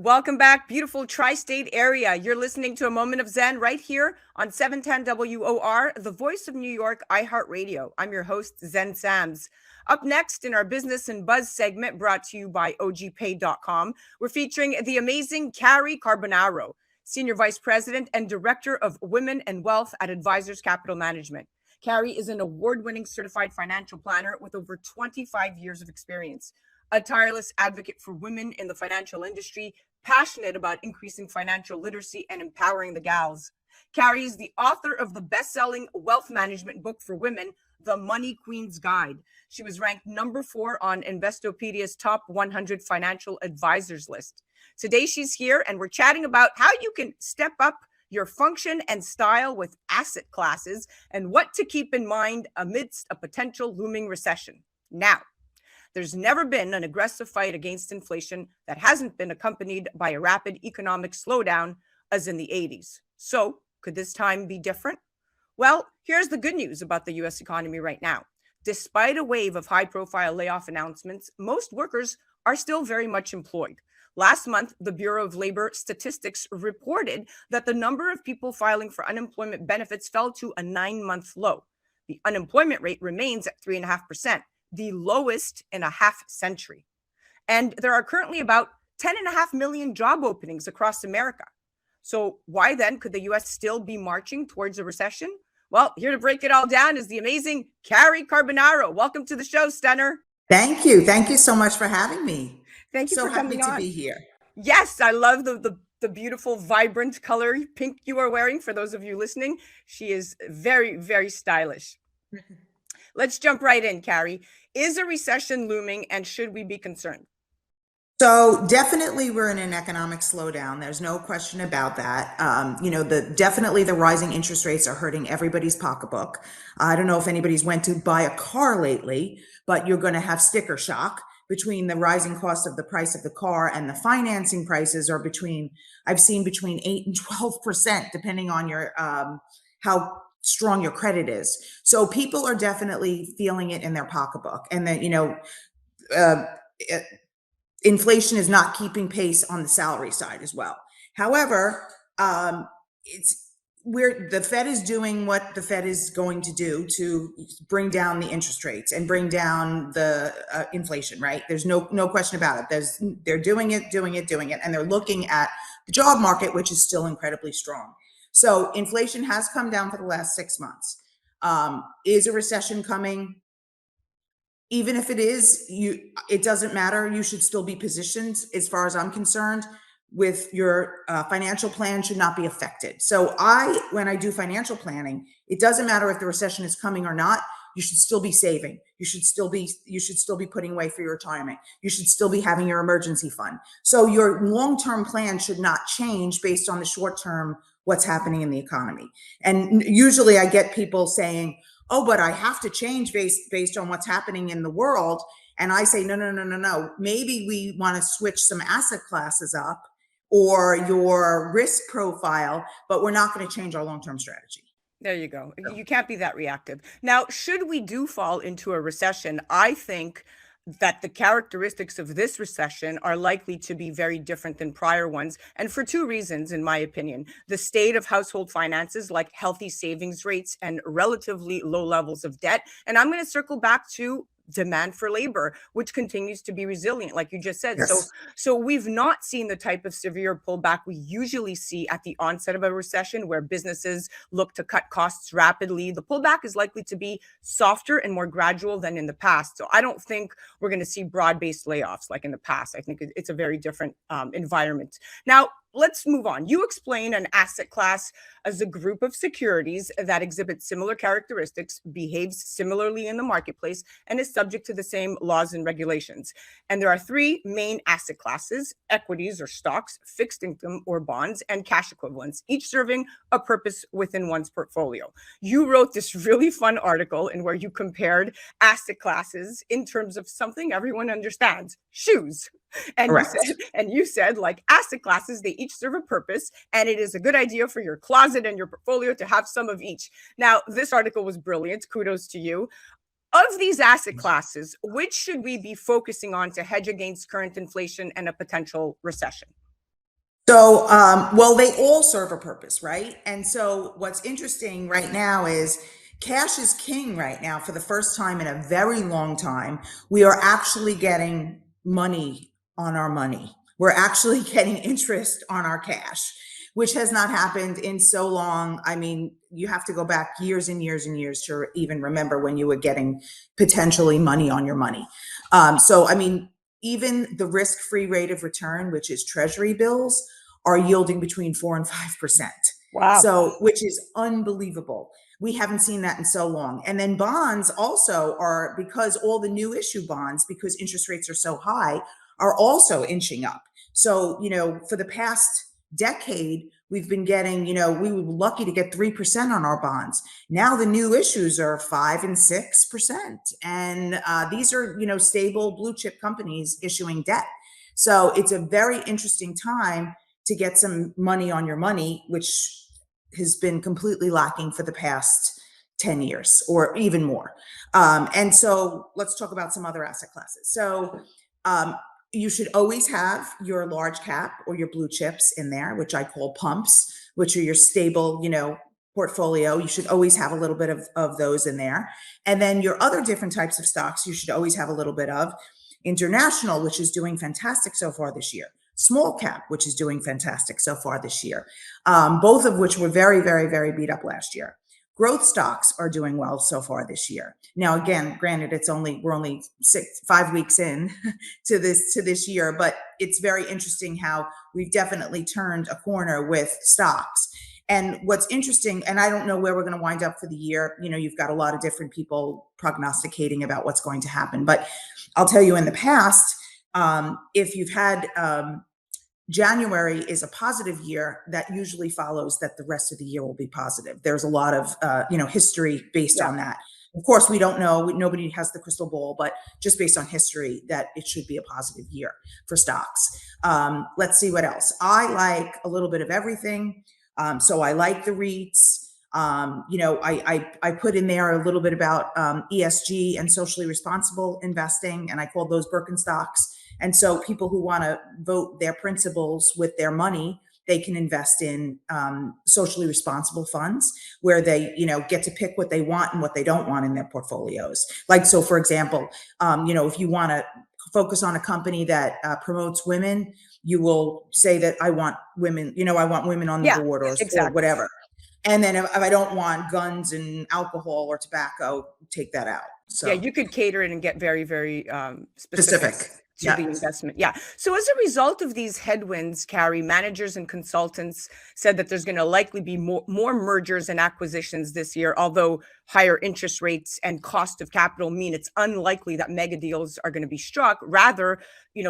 Welcome back, beautiful tri-state area. You're listening to A Moment of Zen right here on 710 WOR, the voice of New York, iHeartRadio. I'm your host, Zen Sams. Up next in our Business and Buzz segment brought to you by ogpay.com, we're featuring the amazing Cary Carbonaro, Senior Vice President and Director of Women and Wealth at Advisors Capital Management. Cary is an award-winning certified financial planner with over 25 years of experience, a tireless advocate for women in the financial industry, passionate about increasing financial literacy and empowering the gals. Cary is the author of the best-selling wealth management book for women, The Money Queen's Guide. She was ranked number 4 on Investopedia's top 100 financial advisors list. Today she's here and we're chatting about how you can step up your function and style with asset classes and what to keep in mind amidst a potential looming recession. Now, there's never been an aggressive fight against inflation that hasn't been accompanied by a rapid economic slowdown as in the 80s. So, could this time be different? Well, here's the good news about the US economy right now. Despite a wave of high-profile layoff announcements, most workers are still very much employed. Last month, the Bureau of Labor Statistics reported that the number of people filing for unemployment benefits fell to a 9-month low. The unemployment rate remains at 3.5%. The lowest in a half century. And there are currently about 10.5 million job openings across America. So why then could the US still be marching towards a recession? Well, here to break it all down is the amazing Cary Carbonaro. Welcome to the show, Stunner. Thank you. Thank you so much for having me. Thank you So for happy coming to on. be here. Yes, I love the beautiful, vibrant color pink you are wearing. For those of you listening, she is very, very stylish. Let's jump right in, Cary. Is a recession looming and should we be concerned? So definitely we're in an economic slowdown. There's no question about that. Definitely the rising interest rates are hurting everybody's pocketbook. I don't know if anybody's went to buy a car lately, but you're going to have sticker shock between the rising cost of the price of the car and the financing prices are I've seen between 8 and 12%, depending on your, how strong your credit is. So people are definitely feeling it in their pocketbook, and that, uh, inflation is not keeping pace on the salary side as well. However, it's where the Fed is doing what the Fed is going to do to bring down the interest rates and bring down the inflation, right? There's no question about it. They're doing it, and they're looking at the job market, which is still incredibly strong. So inflation has come down for the last 6 months. Is a recession coming? Even if it is, it doesn't matter. You should still be positioned, as far as I'm concerned, with your financial plan should not be affected. So when I do financial planning, it doesn't matter if the recession is coming or not. You should still be saving. You should still be putting away for your retirement. You should still be having your emergency fund. So your long-term plan should not change based on the short-term, what's happening in the economy. And usually I get people saying, oh, but I have to change based on what's happening in the world. And I say, no. Maybe we want to switch some asset classes up or your risk profile, but we're not going to change our long-term strategy. There you go. You can't be that reactive. Now, should we do fall into a recession, I think that the characteristics of this recession are likely to be very different than prior ones. And for 2 reasons, in my opinion: the state of household finances, like healthy savings rates and relatively low levels of debt. And I'm going to circle back to demand for labor, which continues to be resilient, like you just said. Yes. So we've not seen the type of severe pullback we usually see at the onset of a recession, where businesses look to cut costs rapidly. The pullback is likely to be softer and more gradual than in the past. So I don't think we're going to see broad-based layoffs like in the past. I think it's a very different environment. Now, let's move on. You explain an asset class as a group of securities that exhibit similar characteristics, behaves similarly in the marketplace, and is subject to the same laws and regulations. And there are 3 main asset classes: equities or stocks, fixed income or bonds, and cash equivalents, each serving a purpose within one's portfolio. You wrote this really fun article in where you compared asset classes in terms of something everyone understands: shoes. And you said, like asset classes, they each serve a purpose, and it is a good idea for your closet and your portfolio to have some of each. Now, this article was brilliant. Kudos to you. Of these asset classes, which should we be focusing on to hedge against current inflation and a potential recession? So, well, they all serve a purpose, right? And so, what's interesting right now is cash is king right now. For the first time in a very long time, we are actually getting money on our money. We're actually getting interest on our cash, which has not happened in so long. I mean, you have to go back years and years and years to even remember when you were getting potentially money on your money. So, I mean, even the risk-free rate of return, which is treasury bills, are yielding between 4 and 5%. Wow. So, which is unbelievable. We haven't seen that in so long. And then bonds also are, because all the new issue bonds, because interest rates are so high, are also inching up. So, for the past decade, we've been getting, we were lucky to get 3% on our bonds. Now the new issues are 5 and 6%. And these are, stable blue chip companies issuing debt. So it's a very interesting time to get some money on your money, which has been completely lacking for the past 10 years or even more. And so let's talk about some other asset classes. So you should always have your large cap or your blue chips in there, which I call pumps, which are your stable, portfolio. You should always have a little bit of those in there. And then your other different types of stocks, you should always have a little bit of. International, which is doing fantastic so far this year. Small cap, which is doing fantastic so far this year. Both of which were very, very, very beat up last year. Growth stocks are doing well so far this year. Now, again, granted, we're only 5 weeks in to this year, but it's very interesting how we've definitely turned a corner with stocks. And what's interesting, and I don't know where we're going to wind up for the year. You've got a lot of different people prognosticating about what's going to happen. But I'll tell you, in the past, if you've had January is a positive year, that usually follows that the rest of the year will be positive. There's a lot of, history based on that. Of course, we don't know. Nobody has the crystal ball, but just based on history, that it should be a positive year for stocks. Let's see what else. I like a little bit of everything. So I like the REITs. I put in there a little bit about ESG and socially responsible investing, and I call those Birkenstocks. And so people who want to vote their principles with their money, they can invest in socially responsible funds where they, get to pick what they want and what they don't want in their portfolios. Like, so for example, if you want to focus on a company that promotes women, you will say that I want women, I want women on the board or whatever. And then if I don't want guns and alcohol or tobacco, take that out. So yeah, you could cater it and get very, very specific. To the investment. Yeah. So as a result of these headwinds, Cary, managers and consultants said that there's going to likely be more mergers and acquisitions this year, although higher interest rates and cost of capital mean it's unlikely that mega deals are going to be struck. Rather,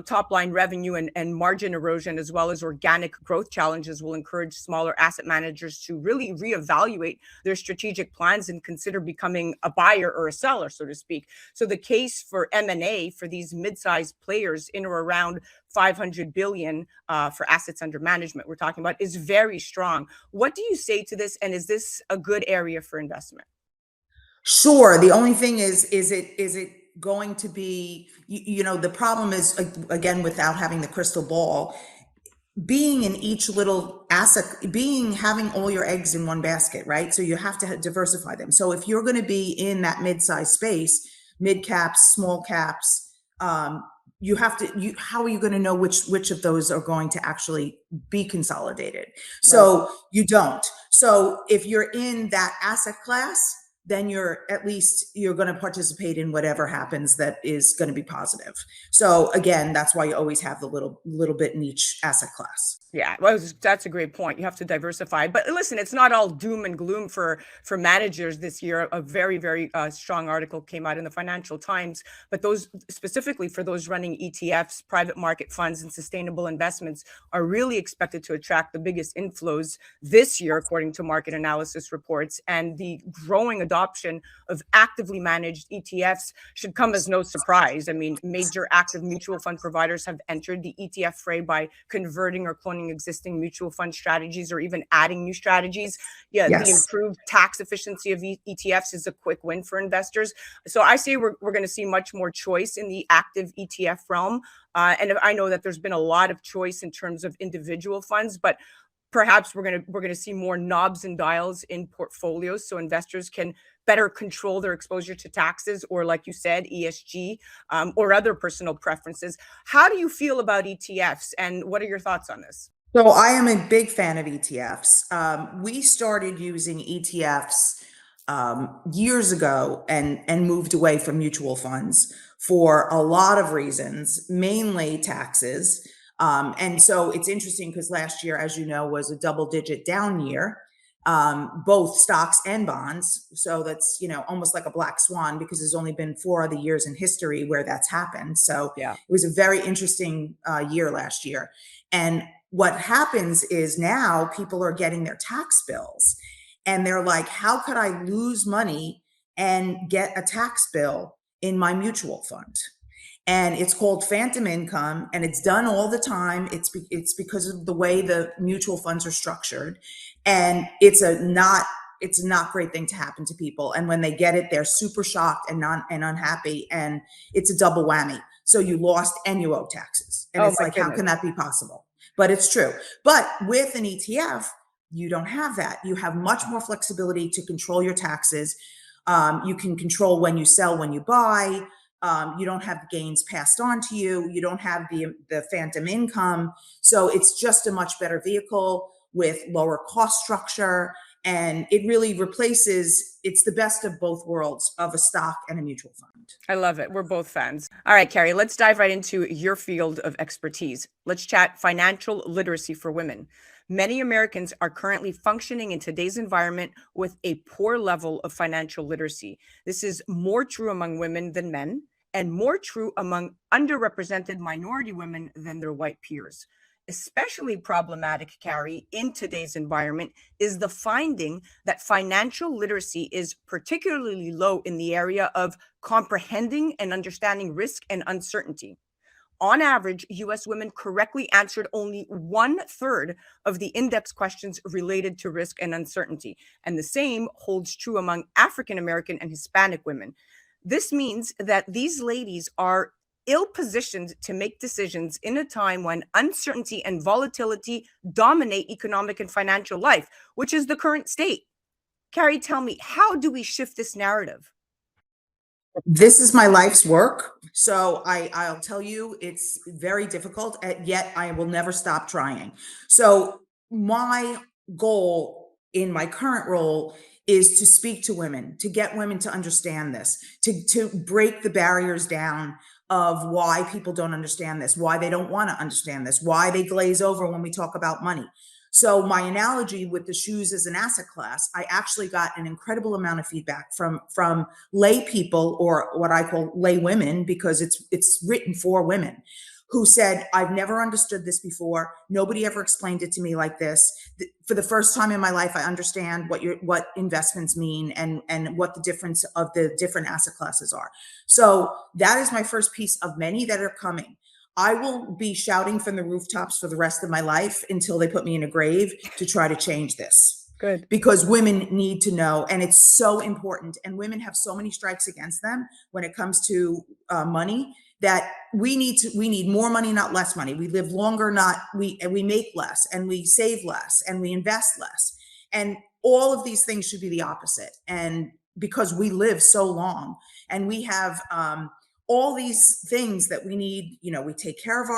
top line revenue and margin erosion, as well as organic growth challenges, will encourage smaller asset managers to really reevaluate their strategic plans and consider becoming a buyer or a seller, so to speak. So the case for M&A for these mid-sized players in or around 500 billion for assets under management we're talking about is very strong. What do you say to this? And is this a good area for investment? Sure. The only thing is it going to be, the problem is, again, without having the crystal ball, being in each little asset, having all your eggs in one basket, right? So you have to diversify them. So if you're going to be in that mid-size space, mid caps, small caps, you have to, how are you going to know which of those are going to actually be consolidated? So you don't. So if you're in that asset class, then you're going to participate in whatever happens that is going to be positive. So again, that's why you always have the little bit in each asset class. Yeah, well, that's a great point. You have to diversify. But listen, it's not all doom and gloom for managers this year. A very, very strong article came out in the Financial Times. But those specifically for those running ETFs, private market funds, and sustainable investments are really expected to attract the biggest inflows this year, according to market analysis reports. And the growing adoption adoption of actively managed ETFs should come as no surprise. I mean, major active mutual fund providers have entered the ETF fray by converting or cloning existing mutual fund strategies or even adding new strategies. Yeah, the Yes. improved tax efficiency of ETFs is a quick win for investors. So I say we're going to see much more choice in the active ETF realm. And I know that there's been a lot of choice in terms of individual funds, but perhaps we're going to see more knobs and dials in portfolios so investors can better control their exposure to taxes or, like you said, ESG, or other personal preferences. How do you feel about ETFs, and what are your thoughts on this? So I am a big fan of ETFs. We started using ETFs years ago and moved away from mutual funds for a lot of reasons, mainly taxes. And so it's interesting because last year, as you know, was a double-digit down year, both stocks and bonds. So that's, almost like a black swan because there's only been 4 other years in history where that's happened. So Yeah. it was a very interesting year last year. And what happens is now people are getting their tax bills and they're like, how could I lose money and get a tax bill in my mutual fund? And it's called phantom income, and it's done all the time. It's because of the way the mutual funds are structured, and it's a not great thing to happen to people. And when they get it, they're super shocked and unhappy, and it's a double whammy. So you lost and you owe taxes, and Oh it's my like, how goodness. can that be possible? But it's true. But with an ETF, you don't have that. You have much more flexibility to control your taxes. You can control when you sell, when you buy. You don't have the gains passed on to you. You don't have the phantom income. So it's just a much better vehicle with lower cost structure. And it really replaces, it's the best of both worlds of a stock and a mutual fund. I love it. We're both fans. All right, Cary, let's dive right into your field of expertise. Let's chat financial literacy for women. Many Americans are currently functioning in today's environment with a poor level of financial literacy. This is more true among women than men, and more true among underrepresented minority women than their white peers. Especially problematic, Cary, in today's environment is the finding that financial literacy is particularly low in the area of comprehending and understanding risk and uncertainty. On average, US women correctly answered only 1/3 of the index questions related to risk and uncertainty. And the same holds true among African American and Hispanic women. This means that these ladies are ill positioned to make decisions in a time when uncertainty and volatility dominate economic and financial life, which is the current state. Cary, tell me, how do we shift this narrative? This is my life's work. So I'll tell you, it's very difficult, yet I will never stop trying. So my goal in my current role is to speak to women, to get women to understand this, to break the barriers down of why people don't understand this, why they don't want to understand this, why they glaze over when we talk about money. So my analogy with the shoes as an asset class, I actually got an incredible amount of feedback from lay people, or what I call lay women, because it's written for women, who said, I've never understood this before. Nobody ever explained it to me like this. For the first time in my life, I understand what investments mean and what the difference of the different asset classes are. So that is my first piece of many that are coming. I will be shouting from the rooftops for the rest of my life until they put me in a grave to try to change this. Good. Because women need to know, and it's so important. And women have so many strikes against them when it comes to money, that we need more money, not less money. We live longer, not we make less, and we save less, and we invest less. And all of these things should be the opposite. And because we live so long, and we have all these things that we need, we take care of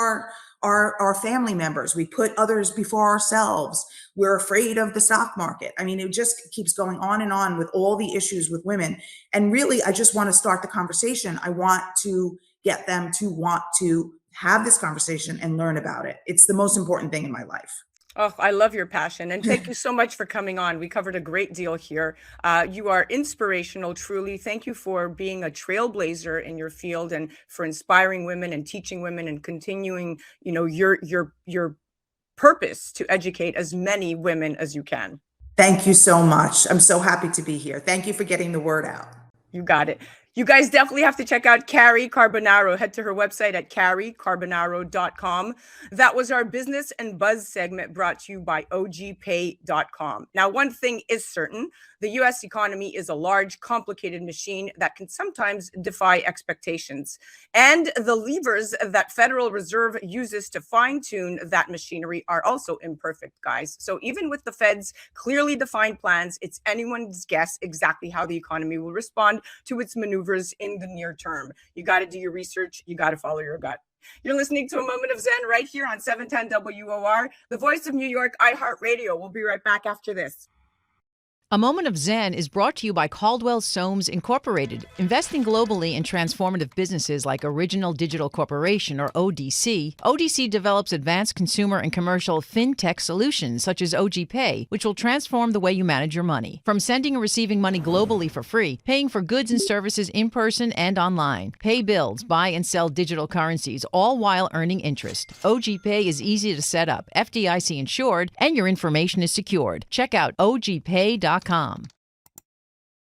our family members. We put others before ourselves. We're afraid of the stock market. I mean, it just keeps going on and on with all the issues with women. And really, I just want to start the conversation. I want to get them to want to have this conversation and learn about it. It's the most important thing in my life. Oh, I love your passion. And thank you so much for coming on. We covered a great deal here. You are inspirational, truly. Thank you for being a trailblazer in your field and for inspiring women and teaching women and continuing, your purpose to educate as many women as you can. Thank you so much. I'm so happy to be here. Thank you for getting the word out. You got it. You guys definitely have to check out Cary Carbonaro. Head to her website at carycarbonaro.com. That was our business and buzz segment brought to you by ogpay.com. Now, one thing is certain. The US economy is a large, complicated machine that can sometimes defy expectations. And the levers that Federal Reserve uses to fine-tune that machinery are also imperfect, guys. So even with the Fed's clearly defined plans, it's anyone's guess exactly how the economy will respond to its maneuvers in the near term. You got to do your research. You got to follow your gut. You're listening to A Moment of Zen right here on 710 WOR, the voice of New York, iHeartRadio. We'll be right back after this. A Moment of Zen is brought to you by Caldwell Soames Incorporated, investing globally in transformative businesses like Original Digital Corporation, or ODC. ODC develops advanced consumer and commercial fintech solutions such as OGPay, which will transform the way you manage your money. From sending and receiving money globally for free, paying for goods and services in person and online, pay bills, buy and sell digital currencies, all while earning interest. OGPay is easy to set up, FDIC insured, and your information is secured. Check out ogpay.com.